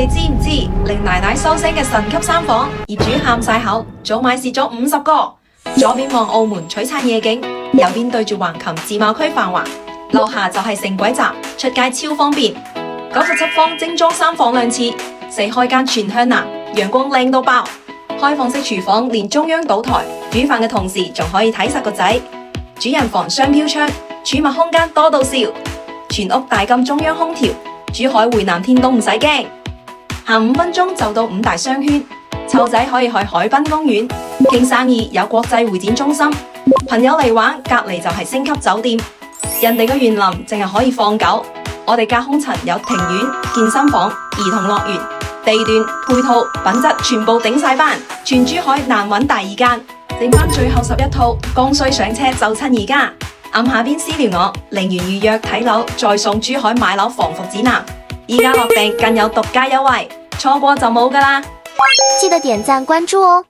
哋知唔知令奶奶收聲嘅神級3房，業主喊晒口，早買蝕咗50個。左邊望澳門璀璨夜景，右邊對住橫琴自貿區繁華，樓下就係城軌站，出街超方便。97方精裝3房2廁，4開間全向南，陽光靚到爆。開放式廚房連中央島台，煮飯嘅同時仲可以睇實個仔。主人房雙飄窗，儲物空間多到笑。全屋大金中央空調，珠海回南天都唔使驚。行5分鐘就到5大商圈，湊仔可以去海濱公園。傾生意有國際會展中心，朋友嚟玩隔籬就係星級酒店。人哋嘅園林淨係可以放狗，我哋隔空層有庭院、健身房、兒童樂園，地段、配套、品質全部頂晒班，全珠海難揾第二間。剩翻最後11套，剛需上車就趁而家。按下邊私聊我，零元預約睇樓，再送珠海買樓防伏指南。而家落訂更有獨家優惠，錯過就冇㗎啦！記得點讚關注哦。